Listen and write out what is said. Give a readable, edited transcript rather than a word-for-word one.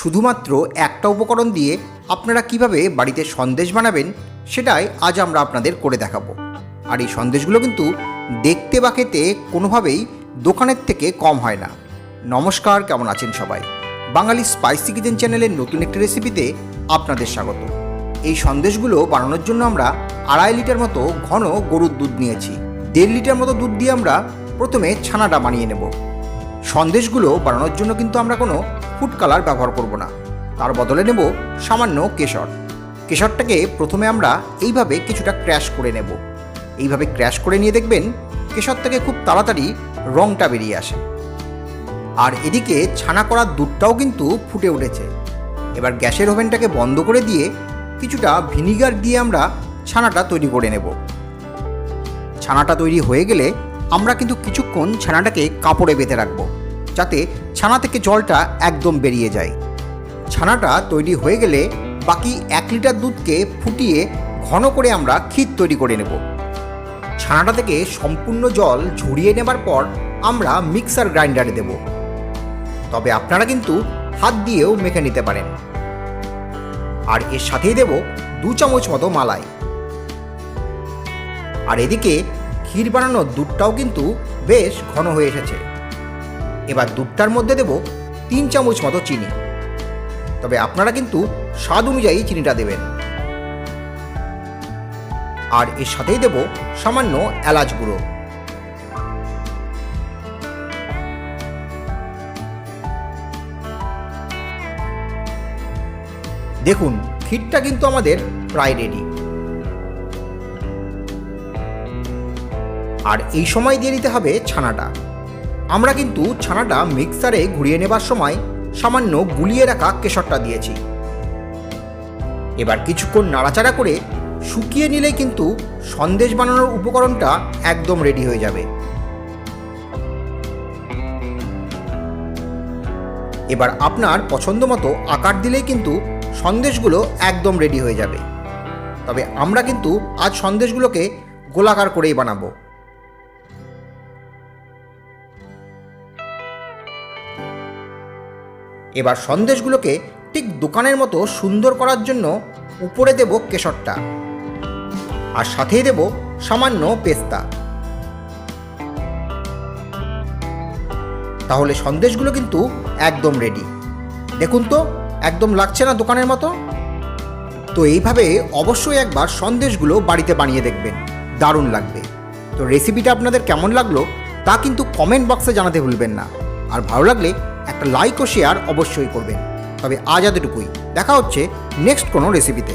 শুধুমাত্র একটা উপকরণ দিয়ে আপনারা কিভাবে বাড়িতে সন্দেশ বানাবেন সেটাই আজ আমরা আপনাদের করে দেখাবো। আর এই সন্দেশগুলো কিন্তু দেখতে বা খেতে কোনোভাবেই দোকানের থেকে কম হয় না। নমস্কার, কেমন আছেন সবাই? বাঙালি স্পাইসি কিচেন চ্যানেলের নতুন একটি রেসিপিতে আপনাদের স্বাগত। এই সন্দেশগুলো বানানোর জন্য আমরা 2.5 লিটার মতো ঘন গরুর দুধ নিয়েছি। 1.5 লিটার মতো দুধ দিয়ে আমরা প্রথমে ছানাটা বানিয়ে নেব। সন্দেশগুলো বানানোর জন্য কিন্তু আমরা কোনো ফুড কালার ব্যবহার করব না, তার বদলে নেব সামান্য কেশর। কেশরটাকে প্রথমে আমরা এইভাবে কিছুটা ক্র্যাশ করে নেব। এইভাবে ক্র্যাশ করে নিয়ে দেখবেন কেশর থেকে খুব তাড়াতাড়ি রঙটা বেরিয়ে আসে। আর এদিকে ছানা করার দুধটাও কিন্তু ফুটে উঠেছে। এবার গ্যাসের ওভেনটাকে বন্ধ করে দিয়ে কিছুটা ভিনিগার দিয়ে আমরা ছানাটা তৈরি করে নেব। ছানাটা তৈরি হয়ে গেলে আমরা কিন্তু কিছুক্ষণ ছানাটাকে কাপড়ে বেঁধে রাখবো, যাতে ছানা থেকে জলটা একদম বেরিয়ে যায়। ছানাটা তৈরি হয়ে গেলে বাকি 1 লিটার দুধকে ফুটিয়ে ঘন করে আমরা ক্ষীর তৈরি করে নেব। ছানাটা থেকে সম্পূর্ণ জল ঝরিয়ে নেবার পর আমরা মিক্সার গ্রাইন্ডারে দেব। তবে আপনারা কিন্তু হাত দিয়েও মেখে নিতে পারেন। আর এর সাথেই দেব 2 চামচ মতো মালাই। আর এদিকে ক্ষীর বানানোর দুধটাও কিন্তু বেশ ঘন হয়ে এসেছে। এবার দুধটার মধ্যে দেব 3 চামচ মতো চিনি। তবে আপনারা কিন্তু স্বাদ অনুযায়ী চিনিটা দেবেন। আর এর সাথেই দেব সামান্য এলাচ গুঁড়ো। দেখুন, ক্ষীরটা কিন্তু আমাদের প্রায় রেডি। আর এই সময় দিয়ে দিতে হবে ছানাটা। আমরা কিন্তু ছানাটা মিক্সারে ঘুরিয়ে নেবার সময় সামান্য গুলিয়ে রাখা কেশরটা দিয়েছি। এবার কিছুক্ষণ নাড়াচাড়া করে শুকিয়ে নিলেই কিন্তু সন্দেশ বানানোর উপকরণটা একদম রেডি হয়ে যাবে। এবার আপনার পছন্দ মতো আকার দিলেই কিন্তু সন্দেশগুলো একদম রেডি হয়ে যাবে। তবে আমরা কিন্তু আজ সন্দেশগুলোকে গোলাকার করেই বানাবো। এবার সন্দেশগুলোকে ঠিক দোকানের মতো সুন্দর করার জন্য উপরে দেব কেশরটা, আর সাথেই দেব সামান্য পেস্তা। তাহলে সন্দেশগুলো কিন্তু একদম রেডি। দেখুন তো, একদম লাগছে না দোকানের মতো? তো এইভাবে অবশ্যই একবার সন্দেশগুলো বাড়িতে বানিয়ে দেখবেন, দারুণ লাগবে। তো রেসিপিটা আপনাদের কেমন লাগলো তা কিন্তু কমেন্ট বক্সে জানাতে ভুলবেন না। আর ভালো লাগলে একটা লাইক ও শেয়ার অবশ্যই করবেন। তবে আজ এতটুকুই, দেখা হচ্ছে নেক্সট কোনো রেসিপিতে।